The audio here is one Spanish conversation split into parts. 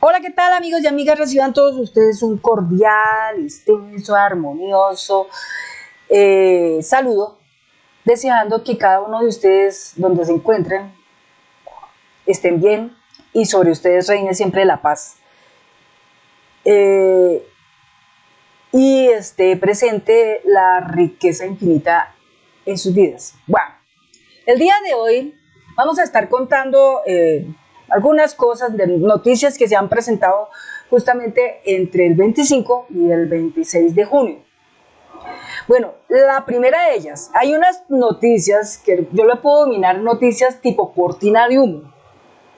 Hola, ¿qué tal amigos y amigas? Reciban todos ustedes un cordial, extenso, armonioso saludo, deseando que cada uno de ustedes, donde se encuentren, estén bien y sobre ustedes reine siempre la paz. Y esté presente la riqueza infinita en sus vidas. Bueno, el día de hoy vamos a estar contando algunas cosas de noticias que se han presentado justamente entre el 25 y el 26 de junio. Bueno, la primera de ellas, hay unas noticias que yo le puedo denominar noticias tipo cortina de humo.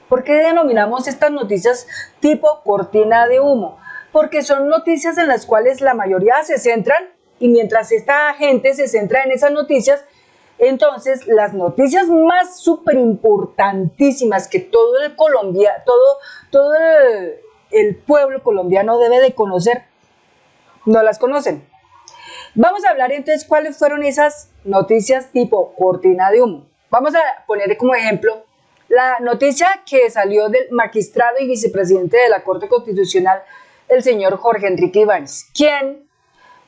¿Por qué denominamos estas noticias tipo cortina de humo? Porque son noticias en las cuales la mayoría se centran y mientras esta gente se centra en esas noticias, entonces las noticias más súper importantísimas que todo el el pueblo colombiano debe de conocer, no las conocen. Vamos a hablar entonces cuáles fueron esas noticias tipo cortina de humo. Vamos a poner como ejemplo la noticia que salió del magistrado y vicepresidente de la Corte Constitucional, el señor Jorge Enrique Ibáñez, quien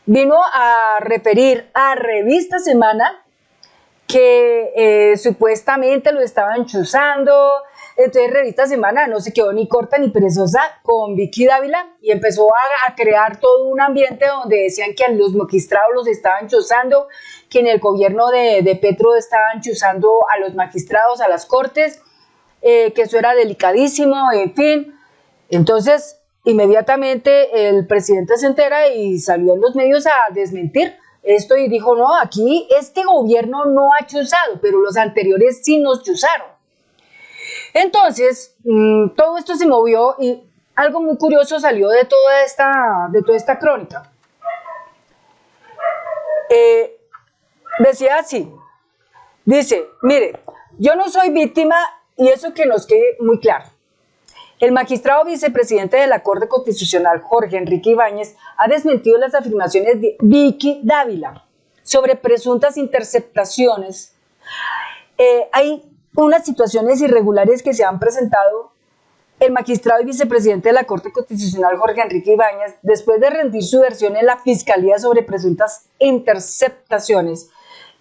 vino a referir a Revista Semana que supuestamente lo estaban chuzando. Entonces Revista Semana no se quedó ni corta ni perezosa con Vicky Dávila y empezó a crear todo un ambiente donde decían que a los magistrados los estaban chuzando, que en el gobierno de Petro estaban chuzando a los magistrados, a las cortes, que eso era delicadísimo, en fin. Entonces inmediatamente el presidente se entera y salió en los medios a desmentir esto y dijo, no, aquí este gobierno no ha chuzado, pero los anteriores sí nos chuzaron. Entonces, todo esto se movió y algo muy curioso salió de toda esta crónica. Decía así, dice, mire, yo no soy víctima y eso que nos quede muy claro. El magistrado vicepresidente de la Corte Constitucional, Jorge Enrique Ibáñez, ha desmentido las afirmaciones de Vicky Dávila sobre presuntas interceptaciones. Hay unas situaciones irregulares que se han presentado. El magistrado y vicepresidente de la Corte Constitucional, Jorge Enrique Ibáñez, después de rendir su versión en la Fiscalía sobre presuntas interceptaciones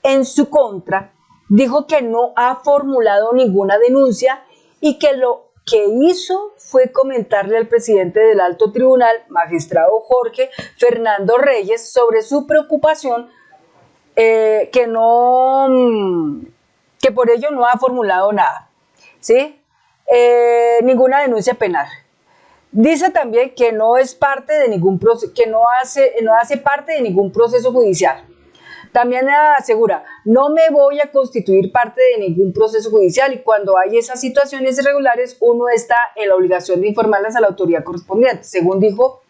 en su contra, dijo que no ha formulado ninguna denuncia y que lo que hizo fue comentarle al presidente del Alto Tribunal, magistrado Jorge Fernando Reyes, sobre su preocupación que por ello no ha formulado nada, ¿sí? Ninguna denuncia penal. Dice también que no es parte de ningún proceso, que no hace parte de ningún proceso judicial. También asegura, no me voy a constituir parte de ningún proceso judicial y cuando hay esas situaciones irregulares, uno está en la obligación de informarlas a la autoridad correspondiente. Según dijo,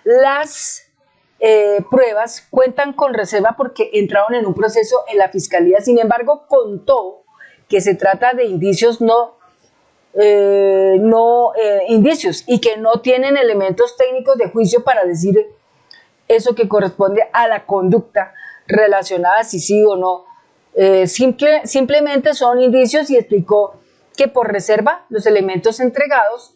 las pruebas cuentan con reserva porque entraron en un proceso en la Fiscalía. Sin embargo, contó que se trata de indicios indicios y que no tienen elementos técnicos de juicio para decir eso que corresponde a la conducta relacionada si sí o no. Simplemente son indicios y explicó que por reserva los elementos entregados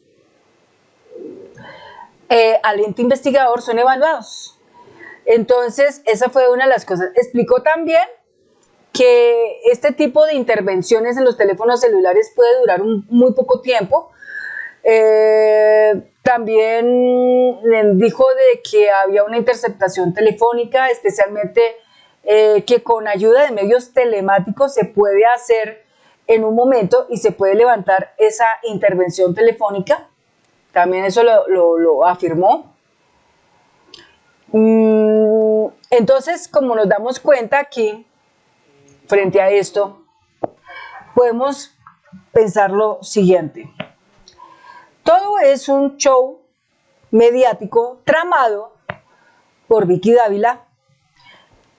al ente investigador son evaluados. Entonces esa fue una de las cosas. Explicó también que este tipo de intervenciones en los teléfonos celulares puede durar muy poco tiempo. También dijo de que había una interceptación telefónica, especialmente que con ayuda de medios telemáticos se puede hacer en un momento y se puede levantar esa intervención telefónica. También eso lo afirmó. Entonces, como nos damos cuenta aquí, frente a esto, podemos pensar lo siguiente. Todo es un show mediático tramado por Vicky Dávila,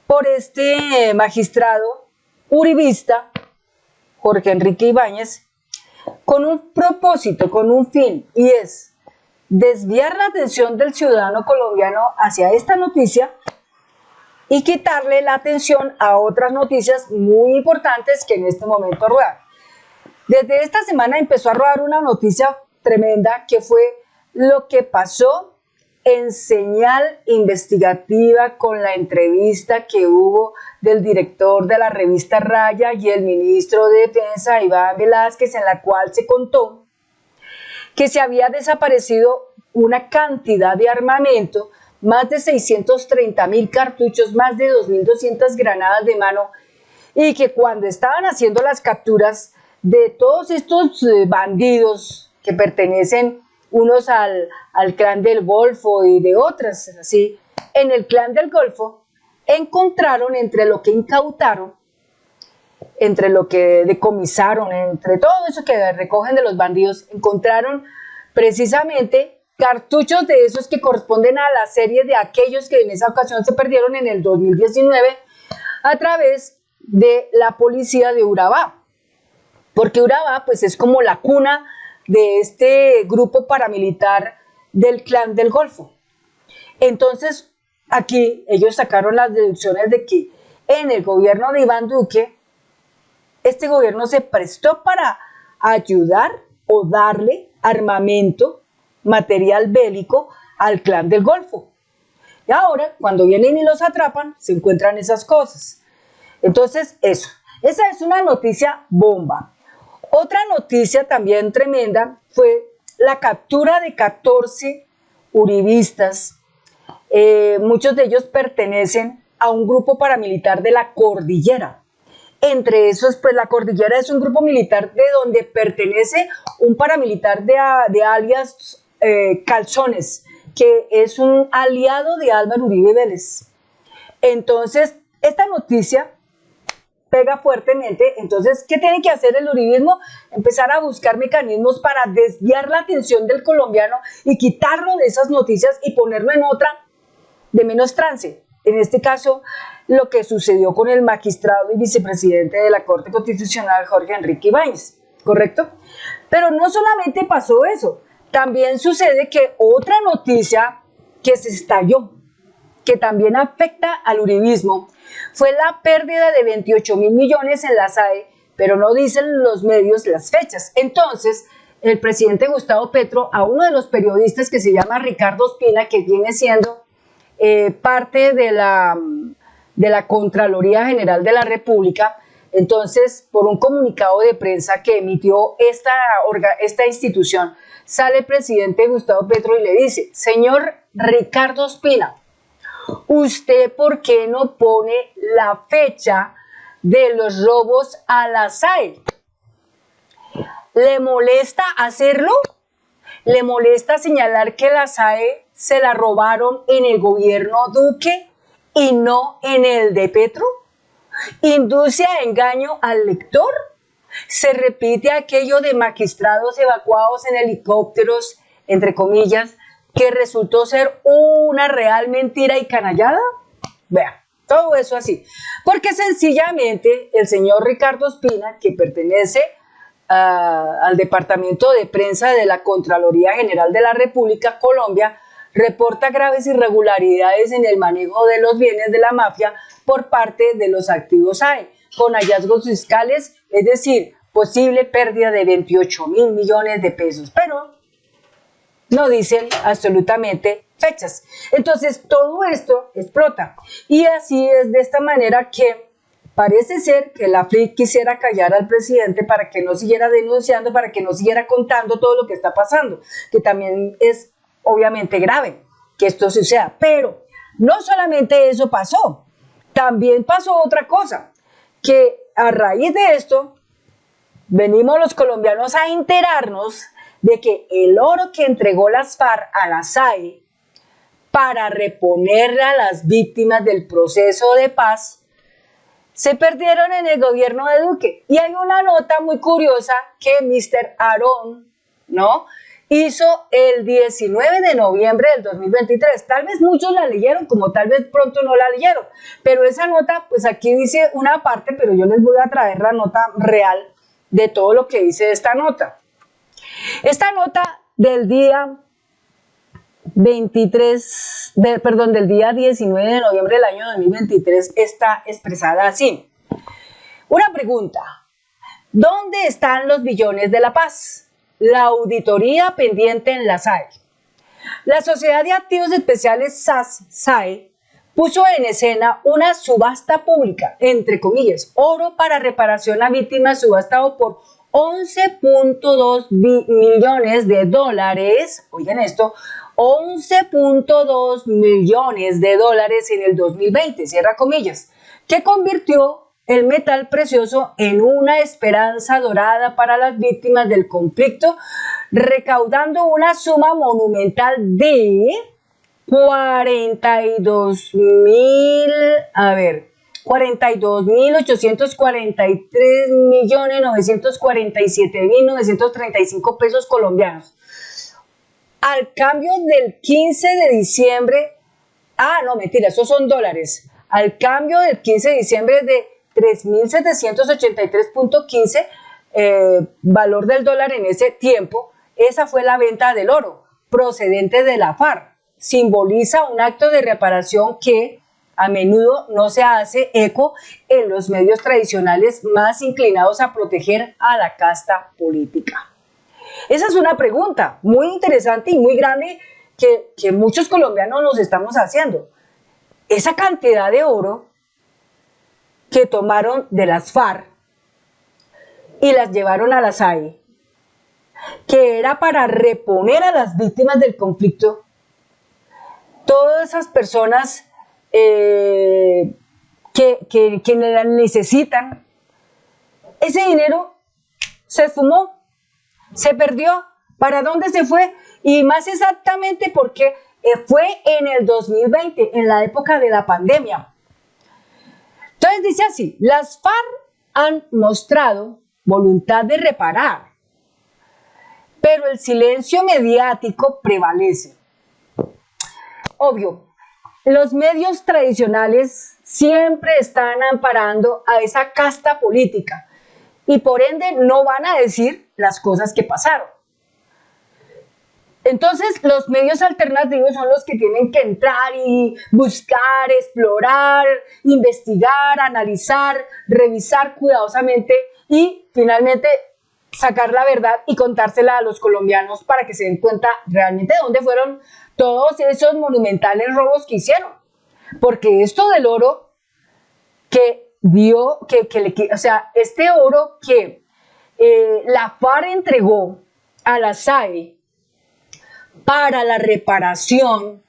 por este magistrado uribista, Jorge Enrique Ibáñez, con un propósito, con un fin, y es desviar la atención del ciudadano colombiano hacia esta noticia y quitarle la atención a otras noticias muy importantes que en este momento ruedan. Desde esta semana empezó a rodar una noticia tremenda que fue lo que pasó en señal investigativa con la entrevista que hubo del director de la revista Raya y el ministro de Defensa, Iván Velázquez, en la cual se contó que se había desaparecido una cantidad de armamento, más de 630.000 cartuchos, más de 2.200 granadas de mano, y que cuando estaban haciendo las capturas de todos estos bandidos que pertenecen unos al clan del Golfo y de otras, así, en el clan del Golfo, encontraron entre lo que incautaron, entre lo que decomisaron, entre todo eso que recogen de los bandidos, encontraron precisamente cartuchos de esos que corresponden a la serie de aquellos que en esa ocasión se perdieron en el 2019 a través de la policía de Urabá, porque Urabá pues es como la cuna de este grupo paramilitar del clan del Golfo. Entonces, aquí ellos sacaron las deducciones de que en el gobierno de Iván Duque, este gobierno se prestó para ayudar o darle armamento, material bélico al clan del Golfo. Y ahora, cuando vienen y los atrapan, se encuentran esas cosas. Entonces, esa es una noticia bomba. Otra noticia también tremenda fue la captura de 14 uribistas. Muchos de ellos pertenecen a un grupo paramilitar de la Cordillera. Entre esos, pues la Cordillera es un grupo militar de donde pertenece un paramilitar de alias Calzones, que es un aliado de Álvaro Uribe Vélez. Entonces, esta noticia pega fuertemente. Entonces, ¿qué tiene que hacer el uribismo? Empezar a buscar mecanismos para desviar la atención del colombiano y quitarlo de esas noticias y ponerlo en otra de menos trance. En este caso, lo que sucedió con el magistrado y vicepresidente de la Corte Constitucional, Jorge Enrique Ibáñez, ¿correcto? Pero no solamente pasó eso, también sucede que otra noticia que se estalló, que también afecta al uribismo, fue la pérdida de 28.000 millones en la SAE, pero no dicen los medios las fechas. Entonces, el presidente Gustavo Petro, a uno de los periodistas que se llama Ricardo Ospina, que viene siendo parte de la Contraloría General de la República, entonces, por un comunicado de prensa que emitió esta institución, sale el presidente Gustavo Petro y le dice: señor Ricardo Ospina, ¿usted por qué no pone la fecha de los robos a la SAE? ¿Le molesta hacerlo? ¿Le molesta señalar que la SAE se la robaron en el gobierno Duque y no en el de Petro? ¿Induce a engaño al lector? ¿Se repite aquello de magistrados evacuados en helicópteros, entre comillas, que resultó ser una real mentira y canallada? Vean, todo eso así. Porque sencillamente el señor Ricardo Ospina, que pertenece al Departamento de Prensa de la Contraloría General de la República, Colombia, reporta graves irregularidades en el manejo de los bienes de la mafia por parte de los activos SAE, con hallazgos fiscales, es decir, posible pérdida de 28.000 millones de pesos, pero no dicen absolutamente fechas. Entonces, todo esto explota. Y así es de esta manera que parece ser que la FLIC quisiera callar al presidente para que no siguiera denunciando, para que no siguiera contando todo lo que está pasando, que también es obviamente grave que esto suceda. Pero no solamente eso pasó, también pasó otra cosa, que a raíz de esto venimos los colombianos a enterarnos de que el oro que entregó las FARC a la SAE para reponerle a las víctimas del proceso de paz se perdieron en el gobierno de Duque. Y hay una nota muy curiosa que Mr. Aarón, ¿no?, hizo el 19 de noviembre del 2023. Tal vez muchos la leyeron, como tal vez pronto no la leyeron. Pero esa nota, pues aquí dice una parte, pero yo les voy a traer la nota real de todo lo que dice esta nota. Esta nota del día del día 19 de noviembre del año 2023 está expresada así. Una pregunta: ¿dónde están los billones de la paz? La auditoría pendiente en la SAE. La Sociedad de Activos Especiales SAE puso en escena una subasta pública, entre comillas, oro para reparación a víctimas subastado por 11.2 millones de dólares, oigan esto, 11.2 millones de dólares en el 2020, cierra comillas, que convirtió el metal precioso en una esperanza dorada para las víctimas del conflicto, recaudando una suma monumental de 42.843.947.935 pesos colombianos. Al cambio del 15 de diciembre, no, mentira, esos son dólares. Al cambio del 15 de diciembre de 3.783.15, valor del dólar en ese tiempo, esa fue la venta del oro procedente de la FARC. Simboliza un acto de reparación que a menudo no se hace eco en los medios tradicionales más inclinados a proteger a la casta política. Esa es una pregunta muy interesante y muy grande que muchos colombianos nos estamos haciendo. Esa cantidad de oro que tomaron de las FARC y las llevaron a la SAE, que era para reponer a las víctimas del conflicto, todas esas personas que la necesitan, ese dinero se esfumó, se perdió. ¿Para dónde se fue? Y más exactamente porque fue en el 2020, en la época de la pandemia. Entonces dice así: las FARC han mostrado voluntad de reparar, pero el silencio mediático prevalece. Obvio, los medios tradicionales siempre están amparando a esa casta política y por ende no van a decir las cosas que pasaron. Entonces los medios alternativos son los que tienen que entrar y buscar, explorar, investigar, analizar, revisar cuidadosamente y finalmente sacar la verdad y contársela a los colombianos para que se den cuenta realmente de dónde fueron todos esos monumentales robos que hicieron. Porque esto del oro que dio, este oro que la FARC entregó a la SAE para la reparación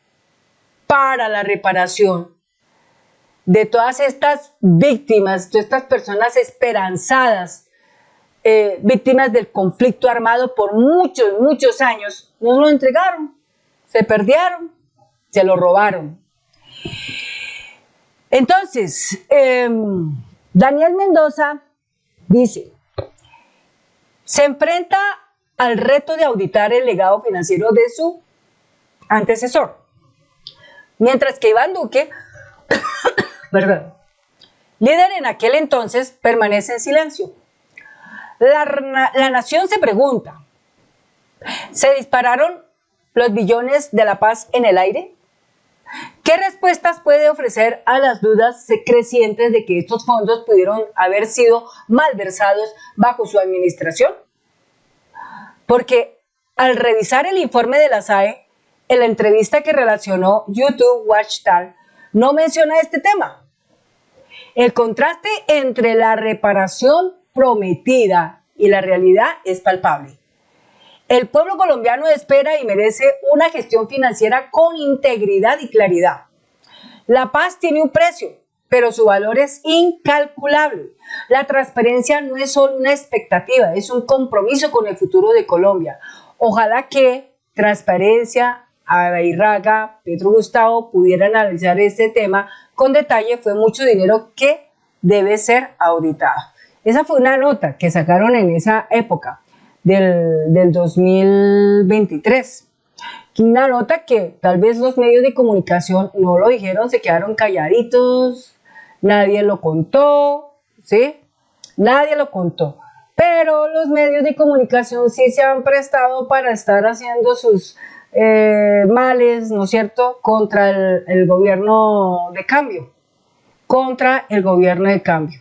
de todas estas víctimas, de estas personas esperanzadas, víctimas del conflicto armado por muchos años, no lo entregaron, se perdieron, se lo robaron. Entonces, Daniel Mendoza dice, se enfrenta al reto de auditar el legado financiero de su antecesor, mientras que Iván Duque, líder en aquel entonces, permanece en silencio. La nación se pregunta, ¿se dispararon los billones de la paz en el aire? ¿Qué respuestas puede ofrecer a las dudas crecientes de que estos fondos pudieron haber sido malversados bajo su administración? Porque al revisar el informe de la SAE, en la entrevista que relacionó YouTube Watchtal, no menciona este tema. El contraste entre la reparación prometida y la realidad es palpable. El pueblo colombiano espera y merece una gestión financiera con integridad y claridad. La paz tiene un precio, pero su valor es incalculable. La transparencia no es solo una expectativa, es un compromiso con el futuro de Colombia. Ojalá que Transparencia, Abairraga, Petro Gustavo pudieran analizar este tema con detalle. Fue mucho dinero que debe ser auditado. Esa fue una nota que sacaron en esa época del 2023. Una nota que tal vez los medios de comunicación no lo dijeron, se quedaron calladitos, nadie lo contó, ¿sí? Nadie lo contó. Pero los medios de comunicación sí se han prestado para estar haciendo sus males, ¿no es cierto?, contra el gobierno de cambio. Contra el gobierno de cambio.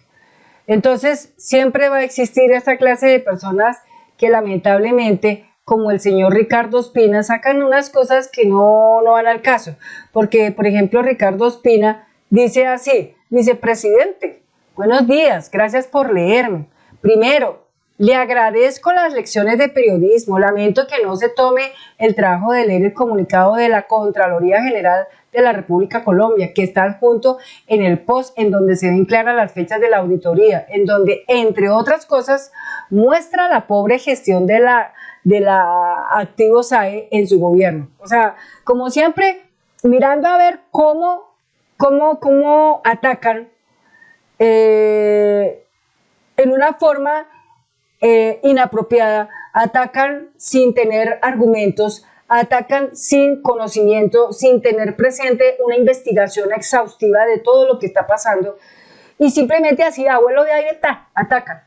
Entonces, siempre va a existir esta clase de personas que lamentablemente como el señor Ricardo Ospina, sacan unas cosas que no van al caso. Porque, por ejemplo, Ricardo Ospina dice así, dice: presidente, buenos días, gracias por leerme. Primero, le agradezco las lecciones de periodismo, lamento que no se tome el trabajo de leer el comunicado de la Contraloría General de la República Colombia, que está adjunto en el post, en donde se ven claras las fechas de la auditoría, en donde, entre otras cosas, muestra la pobre gestión de la activo SAE en su gobierno. O sea, como siempre, mirando a ver cómo atacan en una forma inapropiada, atacan sin tener argumentos, atacan sin conocimiento, sin tener presente una investigación exhaustiva de todo lo que está pasando, y simplemente así, a vuelo de aire, atacan.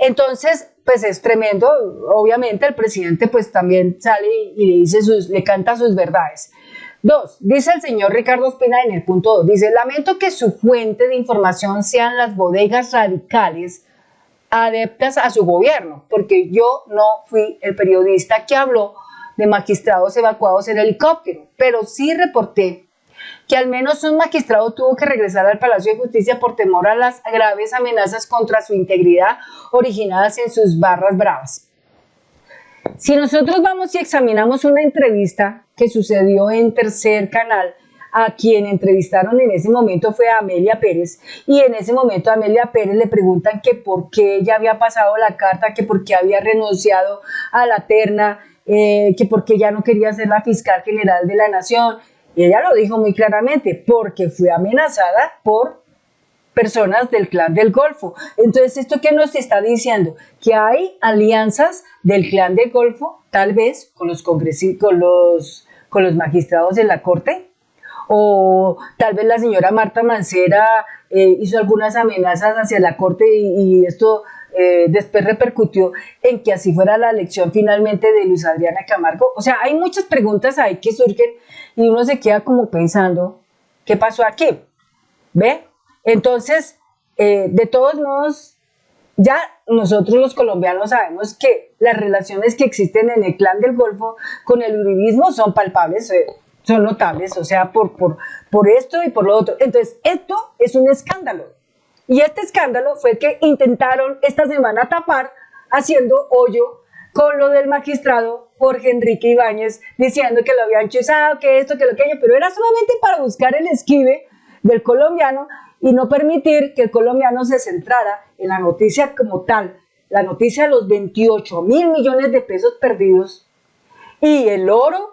Entonces, pues es tremendo. Obviamente el presidente pues también sale y le canta sus verdades. 2, dice el señor Ricardo Ospina en el punto 2, dice: lamento que su fuente de información sean las bodegas radicales adeptas a su gobierno, porque yo no fui el periodista que habló de magistrados evacuados en helicóptero, pero sí reporté que al menos un magistrado tuvo que regresar al Palacio de Justicia por temor a las graves amenazas contra su integridad originadas en sus barras bravas. Si nosotros vamos y examinamos una entrevista que sucedió en Tercer Canal, a quien entrevistaron en ese momento fue a Amelia Pérez, y en ese momento a Amelia Pérez le preguntan que por qué ella había pasado la carta, que por qué había renunciado a la terna, que por qué ya no quería ser la fiscal general de la nación. Y ella lo dijo muy claramente: porque fue amenazada por personas del Clan del Golfo. Entonces, ¿esto qué nos está diciendo? Que hay alianzas del Clan del Golfo, tal vez con los magistrados de la Corte, o tal vez la señora Marta Mancera hizo algunas amenazas hacia la Corte y esto después repercutió en que así fuera la elección finalmente de Luis Adriana Camargo. O sea, hay muchas preguntas ahí que surgen y uno se queda como pensando, ¿qué pasó aquí? ¿Ve? Entonces, de todos modos, ya nosotros los colombianos sabemos que las relaciones que existen en el Clan del Golfo con el uribismo son palpables, son notables, o sea, por esto y por lo otro. Entonces, esto es un escándalo. Y este escándalo fue el que intentaron esta semana tapar haciendo hoyo con lo del magistrado Jorge Enrique Ibáñez, diciendo que lo habían chuzado, que esto, que lo que aquello, pero era solamente para buscar el esquive del colombiano y no permitir que el colombiano se centrara en la noticia como tal, la noticia de los 28.000 millones de pesos perdidos y el oro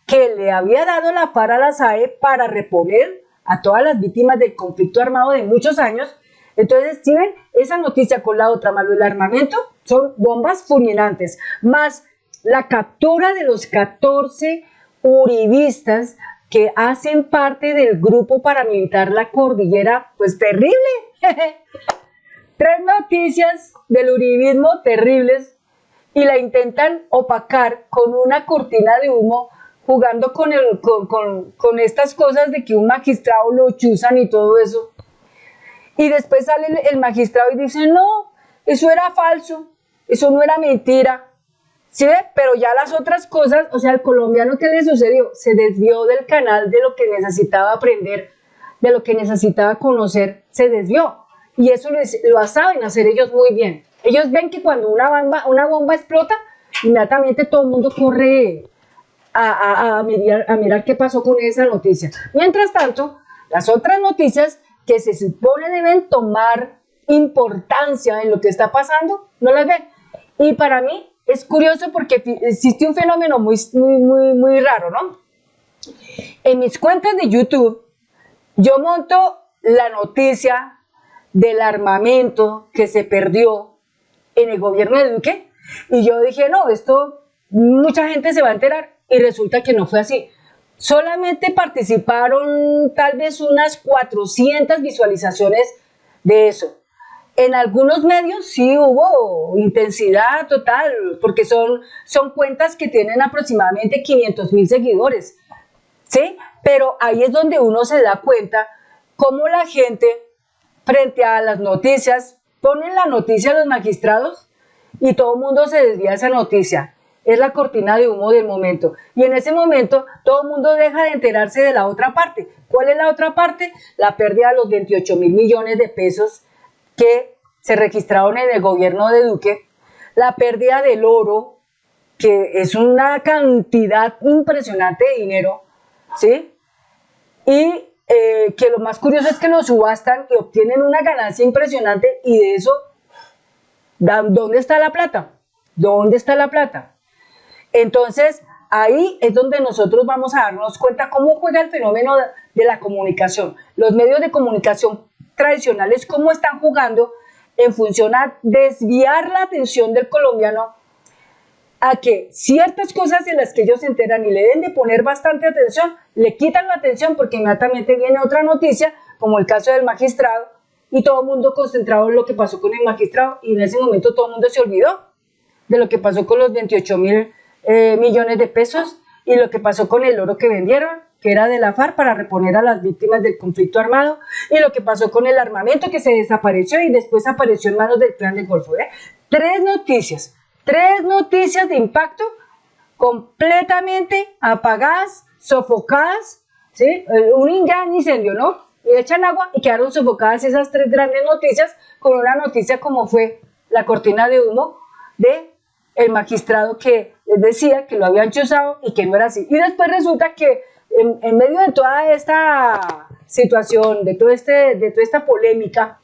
que le había dado la FARC a la SAE para reponer a todas las víctimas del conflicto armado de muchos años. Entonces, si ven, esa noticia con la otra, más el armamento, son bombas fulminantes, más la captura de los 14 uribistas que hacen parte del grupo paramilitar La Cordillera, pues terrible. 3 noticias del uribismo terribles y la intentan opacar con una cortina de humo, jugando con estas cosas de que un magistrado lo chuzan y todo eso. Y después sale el magistrado y dice: no, eso era falso, eso no era mentira. ¿Sí ve? Pero ya las otras cosas, o sea, al colombiano, ¿qué le sucedió? Se desvió del canal de lo que necesitaba aprender, de lo que necesitaba conocer, se desvió. Y eso lo saben hacer ellos muy bien. Ellos ven que cuando una bomba explota, inmediatamente todo el mundo corre a mirar qué pasó con esa noticia. Mientras tanto, las otras noticias que se supone deben tomar importancia en lo que está pasando, no las ven. Y para mí es curioso porque existe un fenómeno muy raro, ¿no? En mis cuentas de YouTube, yo monto la noticia del armamento que se perdió en el gobierno de Duque, y yo dije: no, esto mucha gente se va a enterar, y resulta que no fue así. Solamente participaron tal vez unas 400 visualizaciones de eso. En algunos medios sí hubo intensidad total, porque son cuentas que tienen aproximadamente 500.000 seguidores, ¿sí? Pero ahí es donde uno se da cuenta cómo la gente, frente a las noticias, ponen la noticia a los magistrados y todo el mundo se desvía de esa noticia. Es la cortina de humo del momento. Y en ese momento todo el mundo deja de enterarse de la otra parte. ¿Cuál es la otra parte? La pérdida de los 28.000 millones de pesos que se registraron en el gobierno de Duque, la pérdida del oro, que es una cantidad impresionante de dinero, ¿sí? Y que lo más curioso es que lo subastan y obtienen una ganancia impresionante, y de eso, ¿dónde está la plata? ¿Dónde está la plata? Entonces, ahí es donde nosotros vamos a darnos cuenta cómo juega el fenómeno de la comunicación. Los medios de comunicación tradicionales, cómo están jugando en función a desviar la atención del colombiano a que ciertas cosas en las que ellos se enteran y le deben de poner bastante atención, le quitan la atención porque inmediatamente viene otra noticia, como el caso del magistrado, y todo el mundo concentrado en lo que pasó con el magistrado, y en ese momento todo el mundo se olvidó de lo que pasó con los 28.000 millones de pesos y lo que pasó con el oro que vendieron, que era de la FARC para reponer a las víctimas del conflicto armado, y lo que pasó con el armamento que se desapareció y después apareció en manos del Clan del Golfo. Tres noticias de impacto completamente apagadas, sofocadas, ¿sí? Un gran incendio, ¿no? Y echan agua y quedaron sofocadas esas tres grandes noticias con una noticia como fue la cortina de humo de el magistrado que les decía que lo habían chuzado y que no era así. Y después resulta que en medio de toda esta situación, de toda esta polémica,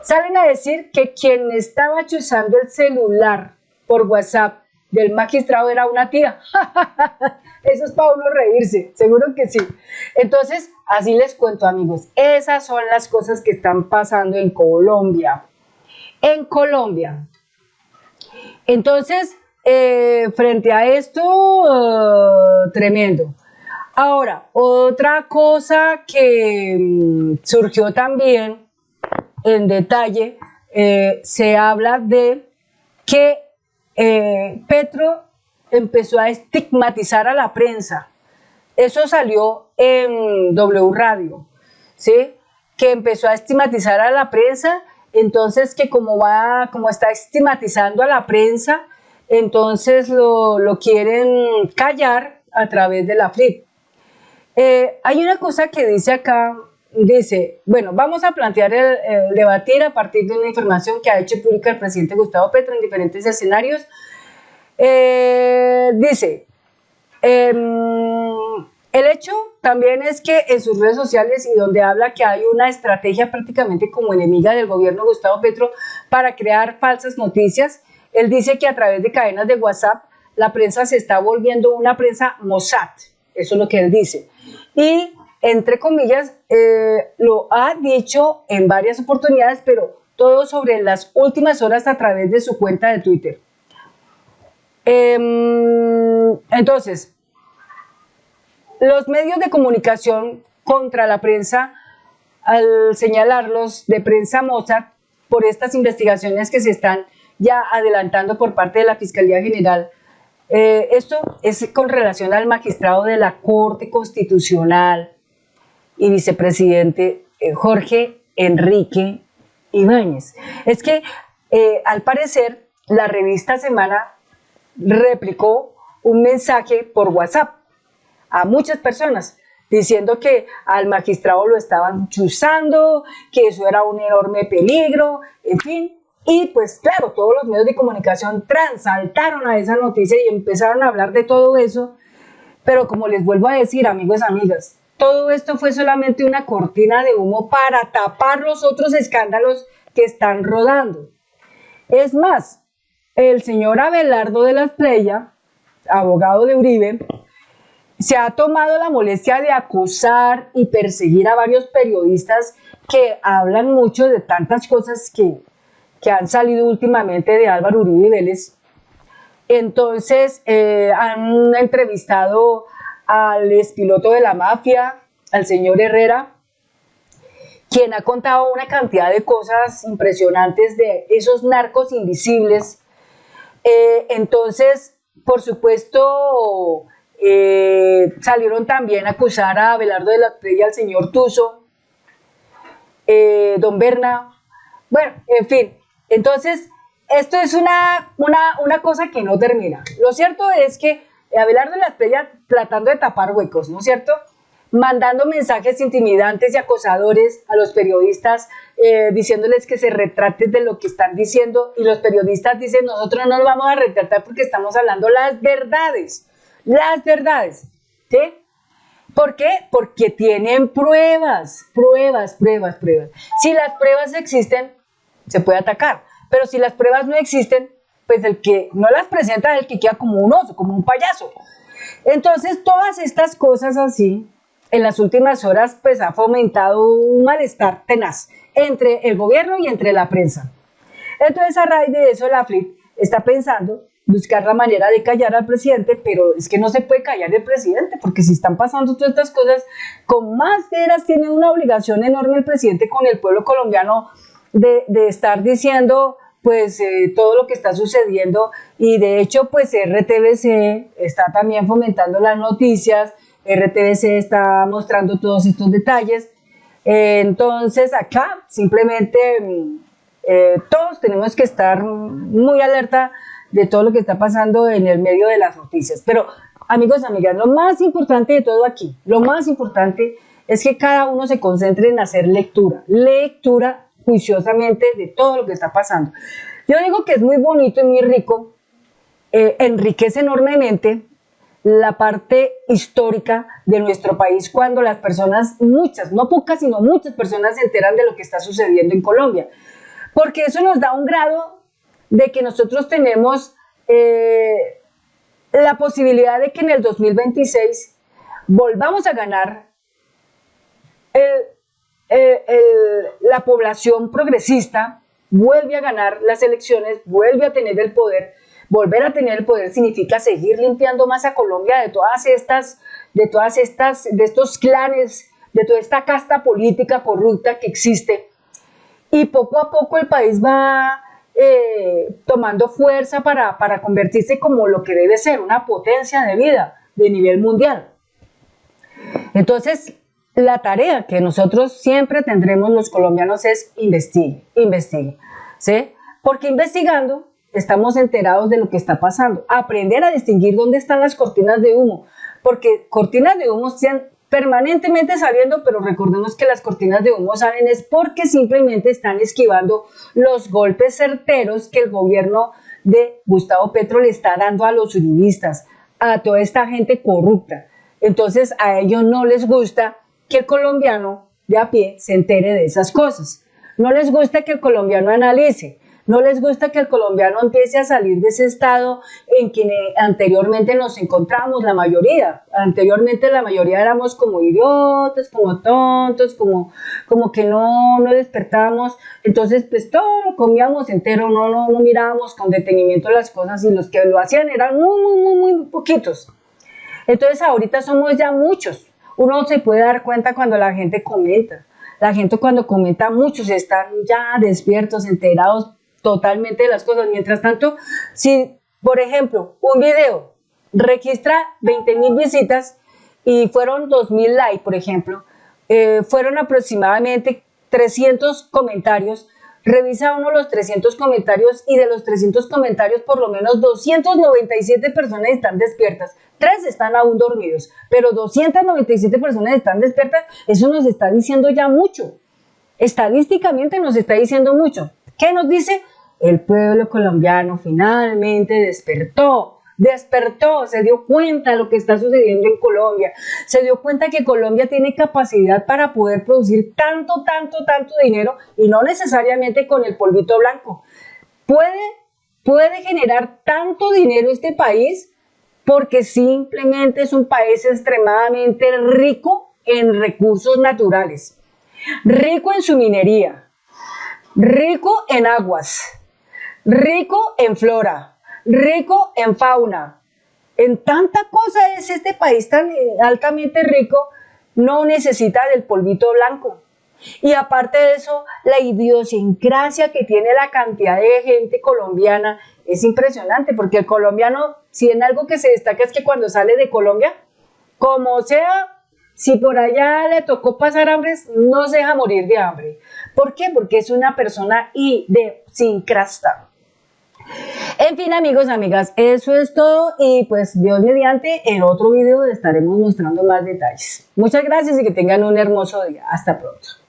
salen a decir que quien estaba chuzando el celular por WhatsApp del magistrado era una tía. Eso es para uno reírse, seguro que sí. Entonces, así les cuento, amigos, esas son las cosas que están pasando en Colombia. En Colombia. Entonces, frente a esto, tremendo. Ahora, otra cosa que surgió también en detalle, se habla de que Petro empezó a estigmatizar a la prensa. Eso salió en W Radio, ¿sí? Que empezó a estigmatizar a la prensa. Entonces, que como está estigmatizando a la prensa, entonces lo quieren callar a través de la FLIP. Hay una cosa que dice acá, dice, bueno, vamos a plantear el debatir a partir de una información que ha hecho pública el presidente Gustavo Petro en diferentes escenarios. Dice, el hecho también es que en sus redes sociales, y donde habla que hay una estrategia prácticamente como enemiga del gobierno de Gustavo Petro para crear falsas noticias, él dice que a través de cadenas de WhatsApp la prensa se está volviendo una prensa Mossad, eso es lo que él dice. Y, entre comillas, lo ha dicho en varias oportunidades, pero todo sobre las últimas horas a través de su cuenta de Twitter. Entonces, los medios de comunicación contra la prensa, al señalarlos de prensa Mossad por estas investigaciones que se están ya adelantando por parte de la Fiscalía General, esto es con relación al magistrado de la Corte Constitucional y vicepresidente Jorge Enrique Ibáñez. Es que al parecer la revista Semana replicó un mensaje por WhatsApp a muchas personas diciendo que al magistrado lo estaban chuzando, que eso era un enorme peligro, en fin. Y pues claro, todos los medios de comunicación transaltaron a esa noticia y empezaron a hablar de todo eso. Pero como les vuelvo a decir, amigos y amigas, todo esto fue solamente una cortina de humo para tapar los otros escándalos que están rodando. Es más, el señor Abelardo de la Espriella, abogado de Uribe, se ha tomado la molestia de acusar y perseguir a varios periodistas que hablan mucho de tantas cosas que han salido últimamente de Álvaro Uribe Vélez. Entonces han entrevistado al expiloto de la mafia, al señor Herrera, quien ha contado una cantidad de cosas impresionantes de esos narcos invisibles. Entonces, por supuesto, salieron también a acusar a Abelardo de la Espriella, al señor Tuzo, don Berna, bueno, en fin. Entonces, esto es una cosa que no termina. Lo cierto es que Abelardo La Espriella tratando de tapar huecos, ¿no es cierto? Mandando mensajes intimidantes y acosadores a los periodistas, diciéndoles que se retraten de lo que están diciendo, y los periodistas dicen, nosotros no nos vamos a retratar porque estamos hablando las verdades, ¿sí? ¿Por qué? Porque tienen pruebas. Si las pruebas existen, se puede atacar, pero si las pruebas no existen, pues el que no las presenta es el que queda como un oso, como un payaso. Entonces, todas estas cosas así, en las últimas horas, pues ha fomentado un malestar tenaz entre el gobierno y entre la prensa. Entonces, a raíz de eso, la FLIP está pensando buscar la manera de callar al presidente, pero es que no se puede callar el presidente, porque si están pasando todas estas cosas, con más veras tiene una obligación enorme el presidente con el pueblo colombiano de estar diciendo pues todo lo que está sucediendo, y de hecho pues RTBC está también fomentando las noticias, RTBC está mostrando todos estos detalles. Entonces acá simplemente todos tenemos que estar muy alerta de todo lo que está pasando en el medio de las noticias. Pero amigos, amigas, lo más importante de todo aquí, lo más importante es que cada uno se concentre en hacer lectura juiciosamente de todo lo que está pasando. Yo digo que es muy bonito y muy rico, enriquece enormemente la parte histórica de nuestro país cuando las personas, muchas, no pocas, sino muchas personas se enteran de lo que está sucediendo en Colombia, porque eso nos da un grado de que nosotros tenemos la posibilidad de que en el 2026 volvamos a ganar la población progresista, vuelve a ganar las elecciones, vuelve a tener el poder. Volver a tener el poder significa seguir limpiando más a Colombia de estos clanes, de toda esta casta política corrupta que existe, y poco a poco el país va tomando fuerza para convertirse como lo que debe ser, una potencia de vida de nivel mundial. Entonces, la tarea que nosotros siempre tendremos los colombianos es investigue, ¿sí? Porque investigando estamos enterados de lo que está pasando. Aprender a distinguir dónde están las cortinas de humo, porque cortinas de humo están permanentemente saliendo, pero recordemos que las cortinas de humo salen es porque simplemente están esquivando los golpes certeros que el gobierno de Gustavo Petro le está dando a los uribistas, a toda esta gente corrupta. Entonces a ellos no les gusta que el colombiano de a pie se entere de esas cosas. No les gusta que el colombiano analice. No les gusta que el colombiano empiece a salir de ese estado en que anteriormente nos encontramos, la mayoría. Anteriormente la mayoría éramos como idiotas, como tontos, como que no despertábamos. Entonces, pues todo lo comíamos entero, no mirábamos con detenimiento las cosas, y los que lo hacían eran muy poquitos. Entonces, ahorita somos ya muchos. Uno se puede dar cuenta cuando la gente comenta. La gente cuando comenta, muchos están ya despiertos, enterados totalmente de las cosas. Mientras tanto, si, por ejemplo, un video registra 20,000 visitas y fueron 2,000 likes, por ejemplo, fueron aproximadamente 300 comentarios, revisa uno los 300 comentarios, y de los 300 comentarios por lo menos 297 personas están despiertas, 3 están aún dormidos, pero 297 personas están despiertas. Eso nos está diciendo ya mucho, estadísticamente nos está diciendo mucho. ¿Qué nos dice? El pueblo colombiano finalmente despertó, se dio cuenta de lo que está sucediendo en Colombia, se dio cuenta que Colombia tiene capacidad para poder producir tanto dinero, y no necesariamente con el polvito blanco. Puede generar tanto dinero este país porque simplemente es un país extremadamente rico en recursos naturales, rico en su minería, rico en aguas, rico en flora, rico en fauna. En tanta cosa es este país tan altamente rico, no necesita del polvito blanco. Y aparte de eso, la idiosincrasia que tiene la cantidad de gente colombiana es impresionante, porque el colombiano, si en algo que se destaca es que cuando sale de Colombia, como sea, si por allá le tocó pasar hambre, no se deja morir de hambre. ¿Por qué? Porque es una persona idiosincrasta. En fin, amigos, amigas, eso es todo y pues Dios mediante, en otro video estaremos mostrando más detalles. Muchas gracias y que tengan un hermoso día. Hasta pronto.